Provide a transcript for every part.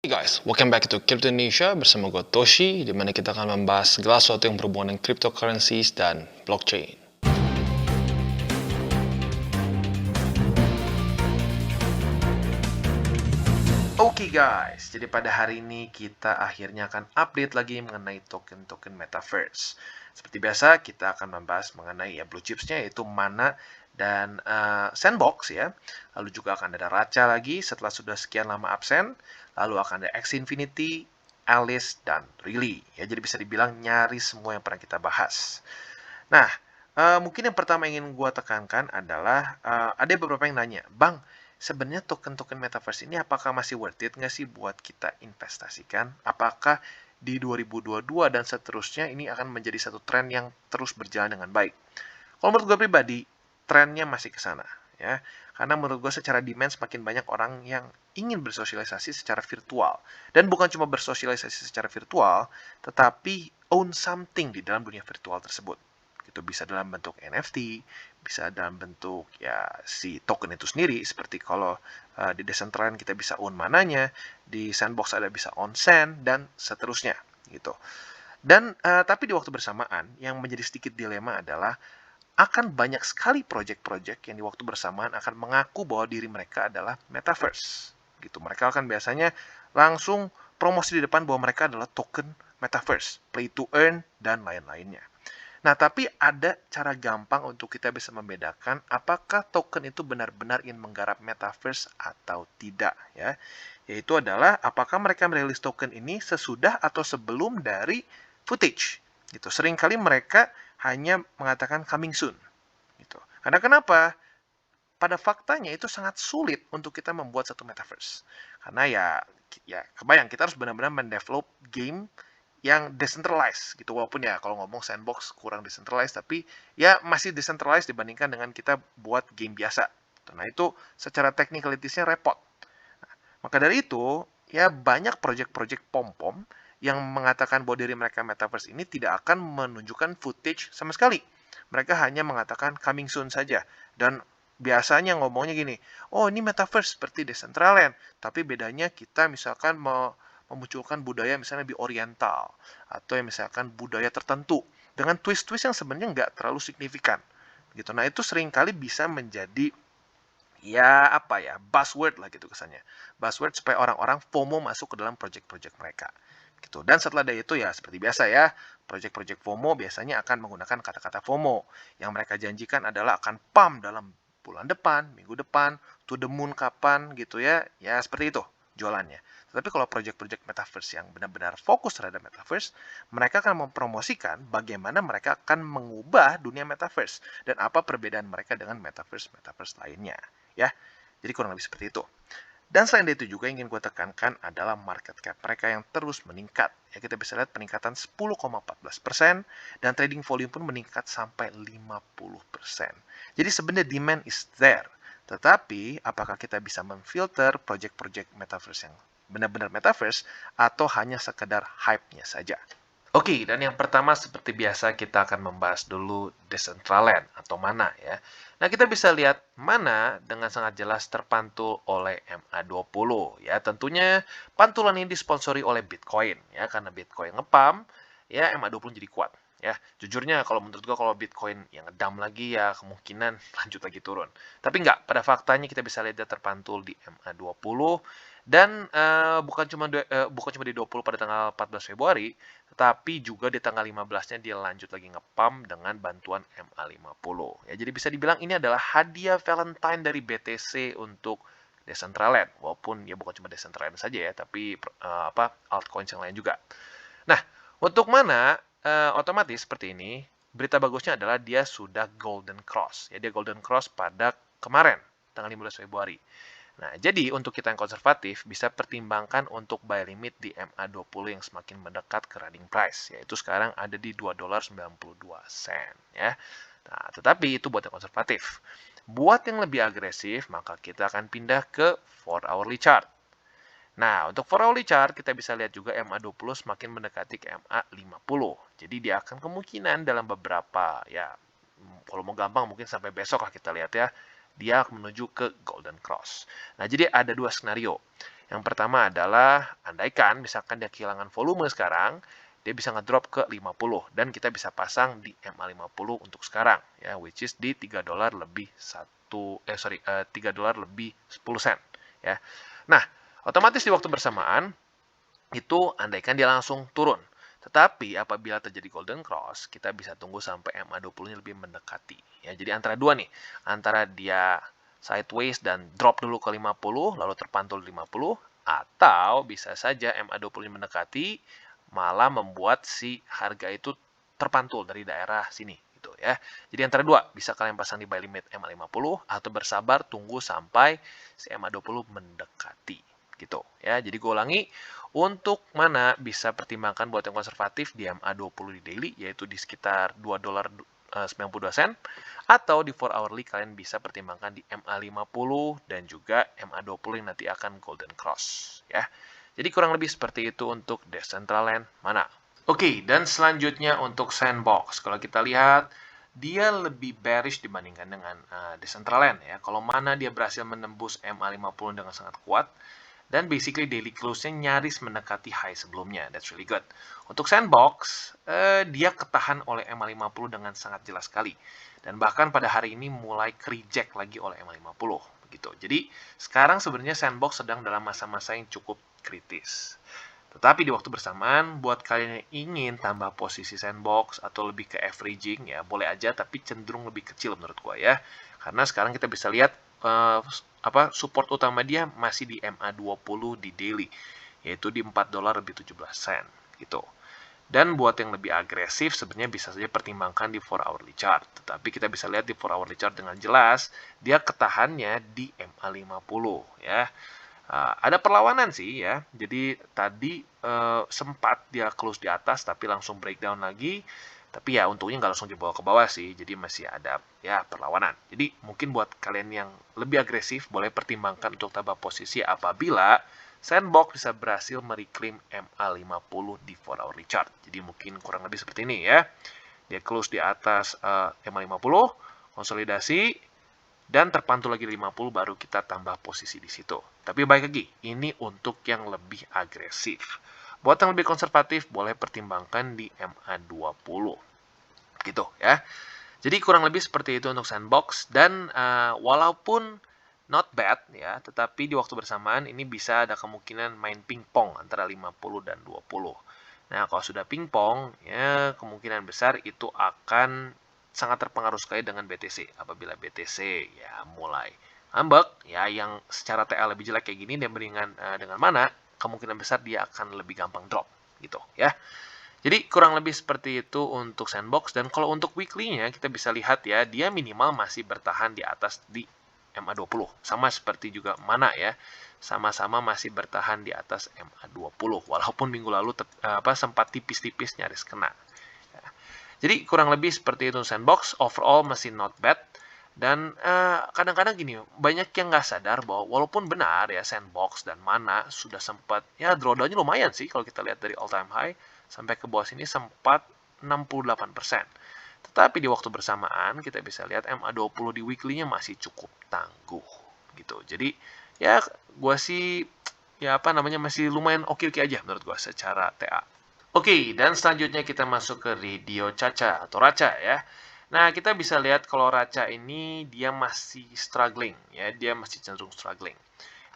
Hey guys, welcome back to Crypto Indonesia bersama gue Toshi, di mana kita akan membahas segala sesuatu yang berhubungan dengan cryptocurrencies dan blockchain. Oke guys, jadi pada hari ini kita akhirnya akan update lagi mengenai token-token Metaverse. Seperti biasa, kita akan membahas mengenai blue chipsnya yaitu Mana dan Sandbox ya. Lalu juga akan ada Racha lagi setelah sudah sekian lama absen. Lalu akan ada X Infinity, Alice, dan Really. Ya, jadi bisa dibilang nyaris semua yang pernah kita bahas. Nah, mungkin yang pertama ingin gue tekankan adalah ada beberapa yang nanya, Bang, sebenarnya token-token Metaverse ini apakah masih worth it nggak sih buat kita investasikan? Apakah di 2022 dan seterusnya ini akan menjadi satu tren yang terus berjalan dengan baik? Kalau menurut gue pribadi, trennya masih ke sana. Ya, karena menurut gue secara demand semakin banyak orang yang ingin bersosialisasi secara virtual. Dan bukan cuma bersosialisasi secara virtual, tetapi own something di dalam dunia virtual tersebut. Itu bisa dalam bentuk NFT, bisa dalam bentuk ya si token itu sendiri, seperti kalau di Decentraland kita bisa own mananya, di Sandbox ada bisa own sand, dan seterusnya gitu. Dan tapi di waktu bersamaan yang menjadi sedikit dilema adalah akan banyak sekali project-project yang di waktu bersamaan akan mengaku bahwa diri mereka adalah metaverse. Gitu. Mereka akan biasanya langsung promosi di depan bahwa mereka adalah token metaverse, play to earn, dan lain-lainnya. Nah, tapi ada cara gampang untuk kita bisa membedakan apakah token itu benar-benar ingin menggarap metaverse atau tidak, ya. Yaitu adalah apakah mereka merilis token ini sesudah atau sebelum dari footage. Gitu. Seringkali mereka hanya mengatakan coming soon. Gitu. Karena kenapa? Pada faktanya itu sangat sulit untuk kita membuat satu metaverse. Karena ya kebayang kita harus benar-benar mendevelop game yang decentralized gitu, walaupun ya kalau ngomong sandbox kurang decentralized, tapi ya masih decentralized dibandingkan dengan kita buat game biasa. Nah itu secara technicalities-nya repot. Nah, maka dari itu ya banyak project-project pom-pom yang mengatakan bahwa diri mereka metaverse ini tidak akan menunjukkan footage sama sekali. Mereka hanya mengatakan coming soon saja. Dan biasanya ngomongnya gini, oh ini metaverse seperti Decentraland, tapi bedanya kita misalkan memunculkan budaya misalnya lebih oriental atau yang misalkan budaya tertentu dengan twist-twist yang sebenarnya nggak terlalu signifikan gitu. Nah itu seringkali bisa menjadi ya apa ya buzzword lah gitu kesannya, buzzword supaya orang-orang FOMO masuk ke dalam project-project mereka gitu. Dan setelah dari itu ya seperti biasa ya, project-project FOMO biasanya akan menggunakan kata-kata FOMO yang mereka janjikan adalah akan pump dalam bulan depan, minggu depan, to the moon kapan gitu ya, ya seperti itu jualannya. Tapi kalau project-project metaverse yang benar-benar fokus terhadap metaverse, mereka akan mempromosikan bagaimana mereka akan mengubah dunia metaverse dan apa perbedaan mereka dengan metaverse lainnya, ya. Jadi kurang lebih seperti itu. Dan selain itu juga yang ingin gue tekankan adalah market cap mereka yang terus meningkat. Ya, kita bisa lihat peningkatan 10,14% dan trading volume pun meningkat sampai 50%. Jadi sebenarnya demand is there. Tetapi apakah kita bisa memfilter project-project metaverse yang benar-benar metaverse atau hanya sekedar hype-nya saja? Oke, dan yang pertama seperti biasa kita akan membahas dulu Decentraland atau Mana ya. Nah, kita bisa lihat Mana dengan sangat jelas terpantul oleh MA20 ya. Tentunya pantulan ini disponsori oleh Bitcoin ya, karena Bitcoin ngepump ya MA20 jadi kuat ya. Jujurnya kalau menurut gua kalau Bitcoin yang ngedam lagi ya kemungkinan lanjut lagi turun. Tapi enggak, pada faktanya kita bisa lihat dia terpantul di MA20 dan bukan cuma di 20 pada tanggal 14 Februari, tetapi juga di tanggal 15-nya dia lanjut lagi ngepump dengan bantuan MA50. Ya, jadi bisa dibilang ini adalah hadiah Valentine dari BTC untuk Decentraland. Walaupun ya bukan cuma Decentraland saja ya, tapi altcoins yang lain juga. Nah, untuk Mana otomatis seperti ini, berita bagusnya adalah dia sudah Golden Cross. Ya, dia Golden Cross pada kemarin, tanggal 15 Februari. Nah, jadi untuk kita yang konservatif bisa pertimbangkan untuk buy limit di MA20 yang semakin mendekat ke running price, yaitu sekarang ada di $2.92 ya. Nah, tetapi itu buat yang konservatif. Buat yang lebih agresif, maka kita akan pindah ke 4 hourly chart. Nah, untuk 4 hourly chart kita bisa lihat juga MA20 semakin mendekati ke MA50. Jadi dia akan kemungkinan dalam beberapa ya kalau mau gampang mungkin sampai besok lah kita lihat ya, dia akan menuju ke Golden Cross. Nah, jadi ada dua skenario. Yang pertama adalah, andaikan misalkan dia kehilangan volume sekarang, dia bisa ngedrop ke 50 dan kita bisa pasang di MA50 untuk sekarang ya, which is di $3 lebih 3 dolar lebih 10 sen ya. Nah, otomatis di waktu bersamaan itu andaikan dia langsung turun. Tetapi apabila terjadi golden cross, kita bisa tunggu sampai MA20-nya lebih mendekati ya. Jadi antara dua nih, antara dia sideways dan drop dulu ke 50 lalu terpantul 50, atau bisa saja MA20 mendekati malah membuat si harga itu terpantul dari daerah sini gitu ya. Jadi antara dua, bisa kalian pasang di buy limit MA50 atau bersabar tunggu sampai si MA20 mendekati gitu ya. Jadi gue ulangi, untuk mana bisa pertimbangkan buat yang konservatif di MA20 di daily, yaitu di sekitar $2.92, atau di 4 hourly kalian bisa pertimbangkan di MA50 dan juga MA20 yang nanti akan golden cross ya. Jadi kurang lebih seperti itu untuk Decentraland mana. Oke, dan selanjutnya untuk Sandbox. Kalau kita lihat, dia lebih bearish dibandingkan dengan Decentraland ya. Kalau mana dia berhasil menembus MA50 dengan sangat kuat, dan basically daily close-nya nyaris mendekati high sebelumnya. That's really good. Untuk Sandbox, dia ketahan oleh MA50 dengan sangat jelas sekali. Dan bahkan pada hari ini mulai reject lagi oleh MA50. Begitu. Jadi sekarang sebenarnya Sandbox sedang dalam masa-masa yang cukup kritis. Tetapi di waktu bersamaan, buat kalian yang ingin tambah posisi Sandbox atau lebih ke averaging, ya boleh aja, tapi cenderung lebih kecil menurut gua ya. Karena sekarang kita bisa lihat support utama dia masih di MA20 di daily, yaitu di $4 lebih 17 sen gitu. Dan buat yang lebih agresif sebenarnya bisa saja pertimbangkan di 4 hourly chart. Tetapi kita bisa lihat di 4 hourly chart dengan jelas dia ketahannya di MA50 ya. Ada perlawanan sih ya. Jadi tadi sempat dia close di atas tapi langsung breakdown lagi. Tapi ya untungnya nggak langsung dibawa ke bawah sih. Jadi masih ada ya perlawanan. Jadi mungkin buat kalian yang lebih agresif boleh pertimbangkan untuk tambah posisi apabila Sandbox bisa berhasil mereclaim MA50 di 4 hourly chart. Jadi mungkin kurang lebih seperti ini ya. Dia close di atas MA50, konsolidasi, dan terpantul lagi 50 baru kita tambah posisi di situ. Tapi baik lagi, ini untuk yang lebih agresif. Buat yang lebih konservatif boleh pertimbangkan di MA20. Gitu ya. Jadi kurang lebih seperti itu untuk Sandbox, dan walaupun not bad ya, tetapi di waktu bersamaan ini bisa ada kemungkinan main pingpong antara 50 dan 20. Nah, kalau sudah pingpong ya kemungkinan besar itu akan sangat terpengaruh sekali dengan BTC. Apabila BTC ya mulai ngambek ya, yang secara TA lebih jelek kayak gini dan beringan dengan mana, kemungkinan besar dia akan lebih gampang drop gitu ya. Jadi kurang lebih seperti itu untuk Sandbox. Dan kalau untuk weekly-nya kita bisa lihat ya, dia minimal masih bertahan di atas di MA20. Sama seperti juga mana ya, sama-sama masih bertahan di atas MA20. Walaupun minggu lalu sempat tipis-tipis nyaris kena. Ya. Jadi kurang lebih seperti itu Sandbox. Overall masih not bad. Dan kadang-kadang gini, banyak yang nggak sadar bahwa walaupun benar ya Sandbox dan mana sudah sempat, ya drawdown-nya lumayan sih kalau kita lihat dari all time high, sampai ke bawah sini sempat 68%. Tetapi di waktu bersamaan kita bisa lihat MA20 di weekly-nya masih cukup tangguh gitu. Jadi ya gue sih ya masih lumayan oke-oke aja menurut gue secara TA. Oke, dan selanjutnya kita masuk ke Radio Caca atau Raca ya. Nah, kita bisa lihat kalau Raca ini dia masih struggling ya, dia masih cenderung struggling.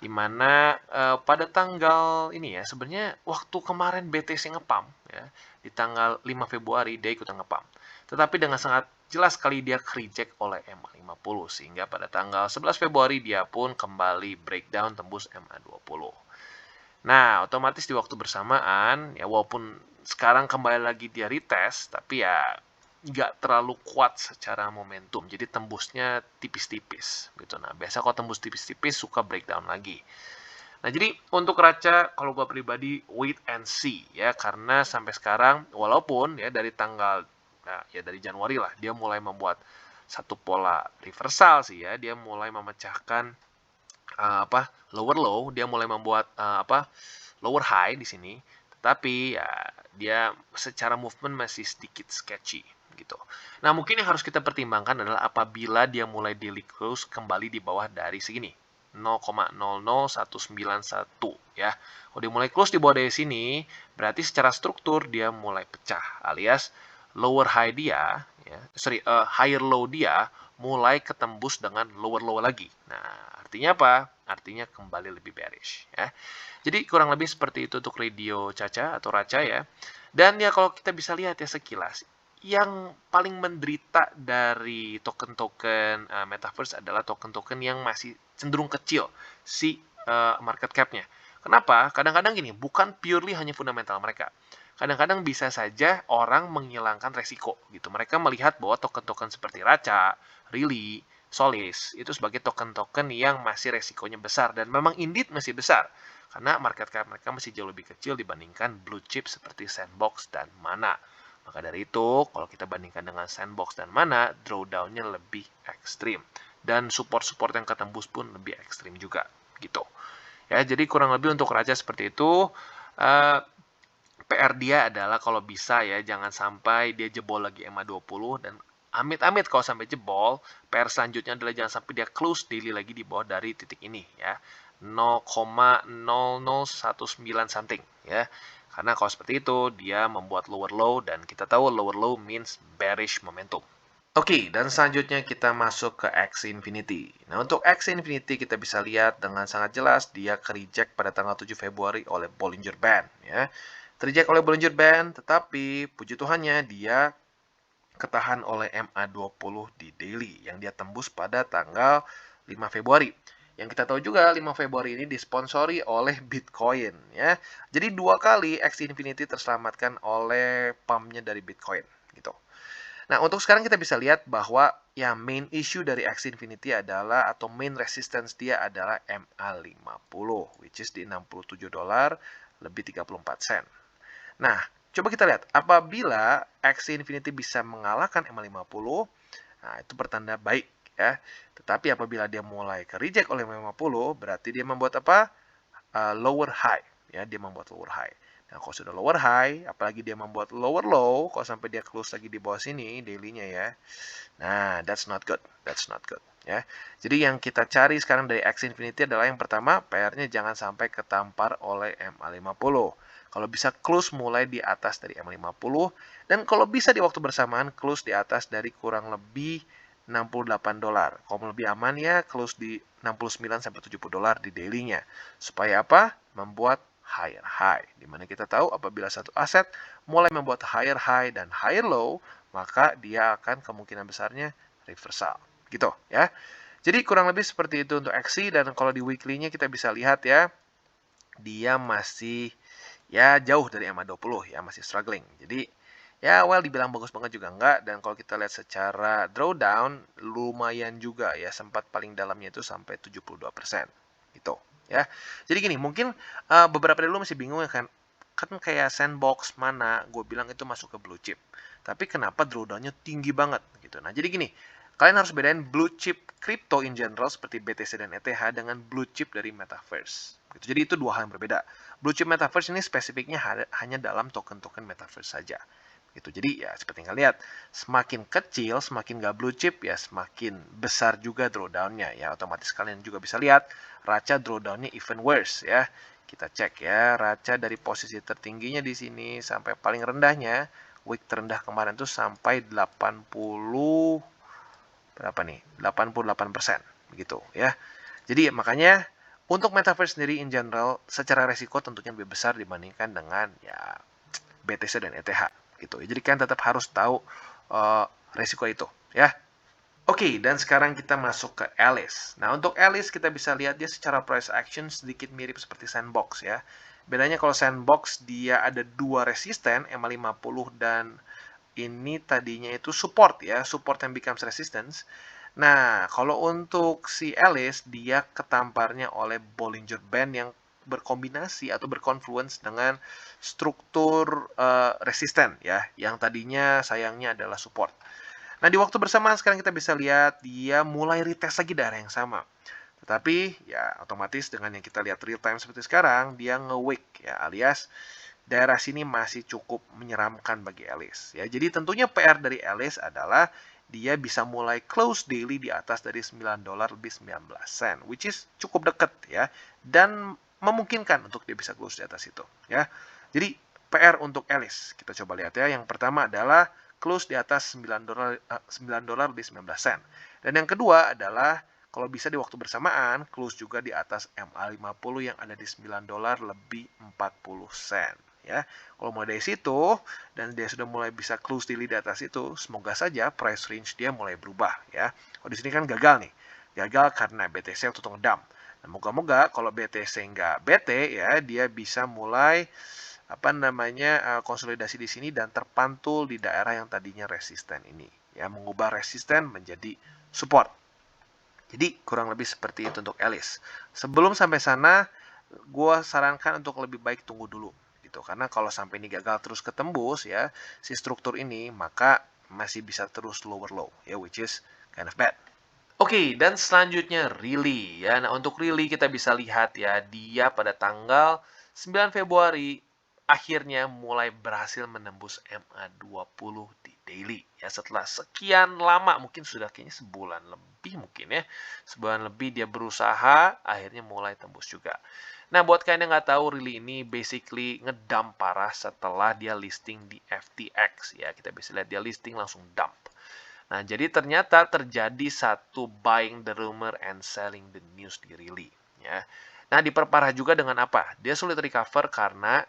Dimana pada tanggal ini ya, sebenarnya waktu kemarin BTC ngepump ya, di tanggal 5 Februari dia ikutan ngepump. Tetapi dengan sangat jelas sekali dia reject oleh MA50, sehingga pada tanggal 11 Februari dia pun kembali breakdown tembus MA20. Nah, otomatis di waktu bersamaan ya, walaupun sekarang kembali lagi dia retest, tapi ya nggak terlalu kuat secara momentum, jadi tembusnya tipis-tipis gitu. Nah, biasa kalau tembus tipis-tipis suka breakdown lagi. Nah, jadi untuk Raca kalau gue pribadi wait and see ya, karena sampai sekarang walaupun ya dari tanggal dari Januari lah dia mulai membuat satu pola reversal sih ya, dia mulai memecahkan lower low, dia mulai membuat lower high di sini, tetapi ya dia secara movement masih sedikit sketchy gitu. Nah, mungkin yang harus kita pertimbangkan adalah apabila dia mulai daily close kembali di bawah dari segini 0,00191 ya. Kalau dia mulai close di bawah dari sini, berarti secara struktur dia mulai pecah, alias lower high dia, ya, higher low dia mulai ketembus dengan lower low lagi. Nah, artinya apa? Artinya kembali lebih bearish ya. Jadi kurang lebih seperti itu untuk radio Caca atau Raca ya. Dan ya kalau kita bisa lihat ya sekilas, yang paling menderita dari token-token Metaverse adalah token-token yang masih cenderung kecil si market cap-nya. Kenapa? Kadang-kadang gini, bukan purely hanya fundamental mereka. Kadang-kadang bisa saja orang menghilangkan resiko gitu. Mereka melihat bahwa token-token seperti Raca, Really, Solis itu sebagai token-token yang masih resikonya besar dan memang indeed masih besar karena market cap mereka masih jauh lebih kecil dibandingkan blue chip seperti Sandbox dan Mana. Maka dari itu, kalau kita bandingkan dengan Sandbox dan Mana, drawdown-nya lebih ekstrim dan support-support yang ketembus pun lebih ekstrim juga gitu. Ya, jadi kurang lebih untuk Raja seperti itu. PR dia adalah kalau bisa ya jangan sampai dia jebol lagi EMA20 dan amit-amit kalau sampai jebol, PR selanjutnya adalah jangan sampai dia close daily lagi di bawah dari titik ini ya. 0,0019 something ya. Karena kalau seperti itu dia membuat lower low dan kita tahu lower low means bearish momentum. Oke, dan selanjutnya kita masuk ke Axie Infinity. Nah, untuk Axie Infinity kita bisa lihat dengan sangat jelas dia ke-reject pada tanggal 7 Februari oleh Bollinger Band ya. Terjek oleh Bollinger Band, tetapi puji Tuhannya dia ketahan oleh MA20 di daily yang dia tembus pada tanggal 5 Februari. Yang kita tahu juga 5 Februari ini disponsori oleh Bitcoin ya. Jadi dua kali Axie Infinity terselamatkan oleh pumpnya dari Bitcoin gitu. Nah, untuk sekarang kita bisa lihat bahwa ya main issue dari Axie Infinity adalah atau main resistance dia adalah MA50 which is di $67 lebih 34 sen. Nah, coba kita lihat, apabila Axie Infinity bisa mengalahkan MA50, nah itu pertanda baik ya. Tetapi apabila dia mulai ke reject oleh MA50, berarti dia membuat apa? Lower high, ya, dia membuat lower high. Nah, kalau sudah lower high, apalagi dia membuat lower low, kalau sampai dia close lagi di bawah sini, daily-nya ya. Nah, that's not good. That's not good. Ya. Jadi yang kita cari sekarang dari Axie Infinity adalah yang pertama, PR-nya jangan sampai ketampar oleh MA50. Kalau bisa close mulai di atas dari MA50 dan kalau bisa di waktu bersamaan close di atas dari kurang lebih $68. Kalau lebih aman ya close di 69 sampai $70 di daily-nya. Supaya apa? Membuat higher high. Dimana kita tahu apabila satu aset mulai membuat higher high dan higher low, maka dia akan kemungkinan besarnya reversal. Gitu ya. Jadi kurang lebih seperti itu untuk Axie dan kalau di weekly-nya kita bisa lihat ya, dia masih ya jauh dari MA20 ya, masih struggling. Jadi ya well dibilang bagus banget juga enggak dan kalau kita lihat secara drawdown lumayan juga ya, sempat paling dalamnya itu sampai 72% gitu ya. Jadi gini, mungkin beberapa dari lu masih bingung ya kan kayak Sandbox Mana, gue bilang itu masuk ke blue chip. Tapi kenapa drawdown-nya tinggi banget gitu. Nah, jadi gini, kalian harus bedain blue chip crypto in general seperti BTC dan ETH dengan blue chip dari Metaverse. Gitu. Jadi itu dua hal yang berbeda. Blue chip Metaverse ini spesifiknya hanya dalam token-token Metaverse saja. Gitu. Jadi ya seperti yang kalian lihat, semakin kecil, semakin gak blue chip ya semakin besar juga drawdown-nya ya. Otomatis kalian juga bisa lihat Raca drawdown-nya even worse ya. Kita cek ya, Raca dari posisi tertingginya di sini sampai paling rendahnya, week terendah kemarin tuh sampai 80 berapa nih? 88% begitu ya. Jadi makanya untuk Metaverse sendiri in general secara resiko tentunya lebih besar dibandingkan dengan ya BTC dan ETH gitu. Jadi kan tetap harus tahu resiko itu ya. Oke, dan sekarang kita masuk ke Alice. Nah, untuk Alice kita bisa lihat dia secara price action sedikit mirip seperti Sandbox ya. Bedanya kalau Sandbox dia ada dua resisten, MA50 dan ini tadinya itu support ya, support yang becomes resistance. Nah, kalau untuk si Alice dia ketamparnya oleh Bollinger Band yang berkombinasi atau berkonfluence dengan struktur resisten ya, yang tadinya sayangnya adalah support. Nah, di waktu bersamaan sekarang kita bisa lihat dia mulai retest lagi daerah yang sama. Tetapi ya otomatis dengan yang kita lihat real time seperti sekarang, dia nge-wick ya, alias daerah sini masih cukup menyeramkan bagi Alice. Ya, jadi tentunya PR dari Alice adalah dia bisa mulai close daily di atas dari $9 lebih 19 sen, which is cukup dekat ya, dan memungkinkan untuk dia bisa close di atas itu ya. Jadi PR untuk Alice, kita coba lihat ya. Yang pertama adalah close di atas $9 lebih 19 sen. Dan yang kedua adalah kalau bisa di waktu bersamaan, close juga di atas MA50 yang ada di $9 lebih 40 sen. Ya, kalau mulai dari situ dan dia sudah mulai bisa close daily di atas itu, semoga saja price range dia mulai berubah ya. Kalau di sini kan gagal nih, gagal karena BTC waktu itu ngedump. Nah, moga-moga kalau BTC nggak bete ya, dia bisa mulai konsolidasi di sini dan terpantul di daerah yang tadinya resisten ini ya, mengubah resisten menjadi support. Jadi kurang lebih seperti itu untuk Alice. Sebelum sampai sana, gue sarankan untuk lebih baik tunggu dulu gitu. Karena kalau sampai ini gagal terus ketembus ya si struktur ini, maka masih bisa terus lower low ya, which is kind of bad. Oke, dan selanjutnya Rili ya. Nah, untuk Rili kita bisa lihat ya, dia pada tanggal 9 Februari akhirnya mulai berhasil menembus MA20 di daily ya, setelah sekian lama, mungkin sudah kayaknya sebulan lebih mungkin ya. Sebulan lebih dia berusaha, akhirnya mulai tembus juga. Nah, buat kalian yang nggak tahu, Rili ini basically ngedump parah setelah dia listing di FTX ya. Kita bisa lihat dia listing langsung dump. Nah, jadi ternyata terjadi satu buying the rumor and selling the news di Rili ya. Nah, diperparah juga dengan apa? Dia sulit recover karena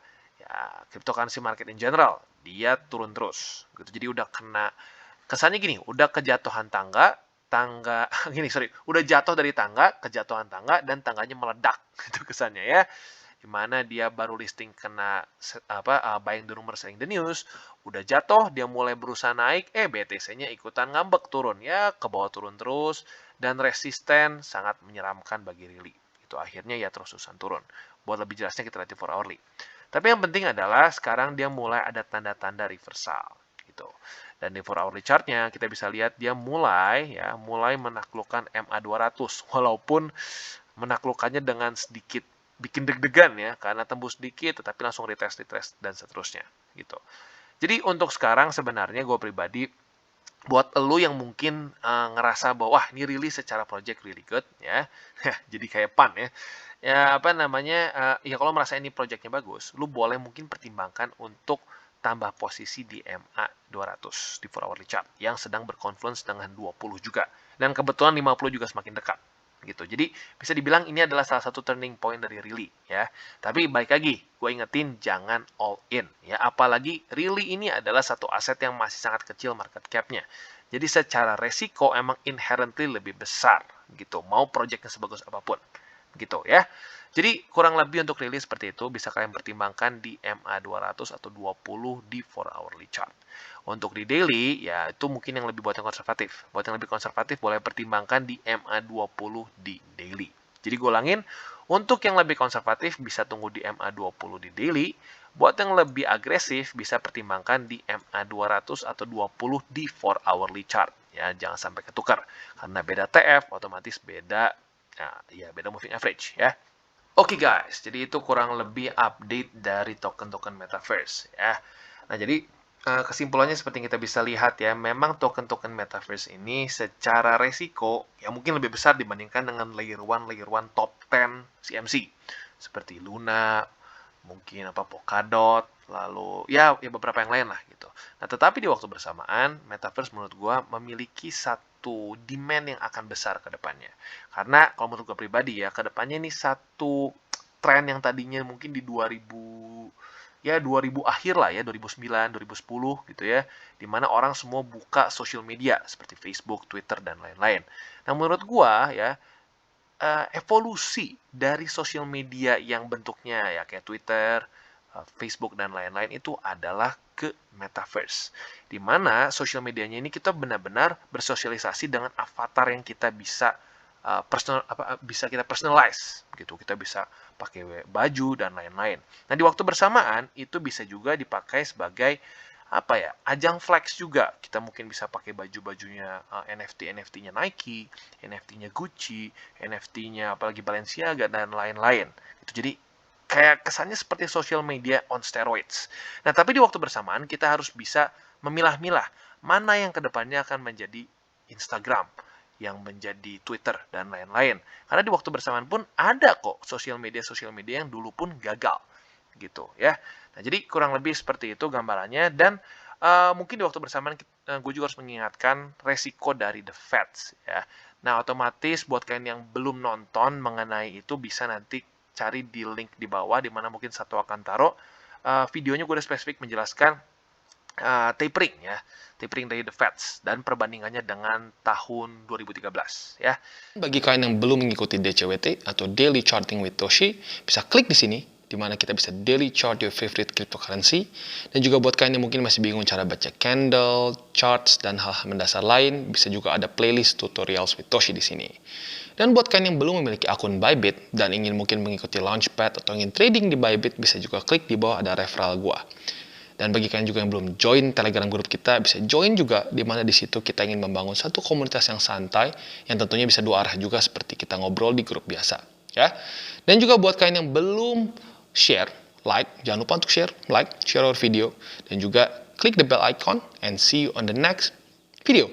ya cryptocurrency market in general dia turun terus gitu. Jadi udah kena, kesannya gini, udah kejatuhan tangga gini, udah jatuh dari tangga, kejatuhan tangga, dan tangganya meledak gitu kesannya ya. Dimana dia baru listing kena buying the rumor selling the news, udah jatuh, dia mulai berusaha naik, BTC-nya ikutan ngambek turun ya, ke bawah turun terus, dan resisten sangat menyeramkan bagi Rili. Itu akhirnya ya terus-terusan turun. Buat lebih jelasnya kita lihat di 4 hourly. Tapi yang penting adalah sekarang dia mulai ada tanda-tanda reversal gitu. Dan di 4 hourly chart-nya kita bisa lihat dia mulai menaklukkan MA200, walaupun menaklukkannya dengan sedikit bikin deg-degan ya, karena tembus sedikit tetapi langsung retest dan seterusnya gitu. Jadi untuk sekarang sebenarnya gue pribadi, buat elu yang mungkin ngerasa bahwa wah ini really secara project really good ya, jadi kayak pan ya. Ya ya kalau merasa ini projectnya bagus, lu boleh mungkin pertimbangkan untuk tambah posisi di MA200 di 4 hourly chart yang sedang berkonfluence dengan 20 juga. Dan kebetulan 50 juga semakin dekat gitu. Jadi bisa dibilang ini adalah salah satu turning point dari Rili ya. Tapi balik lagi, gue ingetin jangan all in ya. Apalagi Rili ini adalah satu aset yang masih sangat kecil market cap-nya. Jadi secara resiko emang inherently lebih besar gitu. Mau projectnya sebagus apapun gitu ya. Jadi kurang lebih untuk Rili seperti itu, bisa kalian pertimbangkan di MA200 atau 20 di 4 hourly chart. Untuk di daily, ya itu mungkin yang lebih buat yang konservatif. Buat yang lebih konservatif, boleh pertimbangkan di MA20 di daily. Jadi gue ulangin, untuk yang lebih konservatif bisa tunggu di MA20 di daily. Buat yang lebih agresif, bisa pertimbangkan di MA200 atau 20 di 4 hourly chart. Ya, jangan sampai ketukar. Karena beda TF, otomatis beda moving average ya. Oke guys, jadi itu kurang lebih update dari token-token Metaverse ya. Nah, jadi kesimpulannya seperti yang kita bisa lihat ya, memang token-token Metaverse ini secara resiko ya mungkin lebih besar dibandingkan dengan layer 1 top 10 CMC seperti Luna, mungkin Polkadot, lalu ya beberapa yang lain lah gitu. Nah, tetapi di waktu bersamaan Metaverse menurut gua memiliki satu demand yang akan besar ke depannya. Karena kalau menurut gua pribadi ya, ke depannya ini satu tren yang tadinya mungkin di 2000 akhir lah ya, 2009, 2010 gitu ya, dimana orang semua buka social media seperti Facebook, Twitter, dan lain-lain. Nah, menurut gua ya, evolusi dari sosial media yang bentuknya ya kayak Twitter, Facebook, dan lain-lain itu adalah ke Metaverse. Di mana sosial medianya ini kita benar-benar bersosialisasi dengan avatar yang kita bisa bisa kita personalize gitu. Kita bisa pakai baju dan lain-lain. Nah, di waktu bersamaan itu bisa juga dipakai sebagai ajang flex juga. Kita mungkin bisa pakai baju-bajunya NFT-nya Nike, NFT-nya Gucci, NFT-nya apalagi Balenciaga dan lain-lain. Itu jadi kayak kesannya seperti social media on steroids. Nah, tapi di waktu bersamaan kita harus bisa memilah-milah mana yang kedepannya akan menjadi Instagram, yang menjadi Twitter, dan lain-lain. Karena di waktu bersamaan pun ada kok sosial media yang dulu pun gagal, gitu ya. Nah, jadi kurang lebih seperti itu gambarannya, dan mungkin di waktu bersamaan gue juga harus mengingatkan resiko dari the Feds ya. Nah, otomatis buat kalian yang belum nonton mengenai itu bisa nanti cari di link di bawah, di mana mungkin satu akan taruh videonya. Gue udah spesifik menjelaskan tapering ya, tapering dari the Feds dan perbandingannya dengan tahun 2013 ya. Bagi kalian yang belum mengikuti DCWT atau Daily Charting with Toshi, bisa klik di sini, di mana kita bisa daily chart your favorite cryptocurrency. Dan juga buat kalian yang mungkin masih bingung cara baca candle, charts, dan hal-hal mendasar lain, bisa juga ada playlist tutorials with Toshi di sini. Dan buat kalian yang belum memiliki akun Bybit dan ingin mungkin mengikuti Launchpad atau ingin trading di Bybit, bisa juga klik di bawah ada referral gua. Dan bagi kalian juga yang belum join Telegram grup kita, bisa join juga, di mana di situ kita ingin membangun satu komunitas yang santai, yang tentunya bisa dua arah juga seperti kita ngobrol di grup biasa, ya. Dan juga buat kalian yang belum share, like, jangan lupa untuk share our video, dan juga klik the bell icon, and see you on the next video.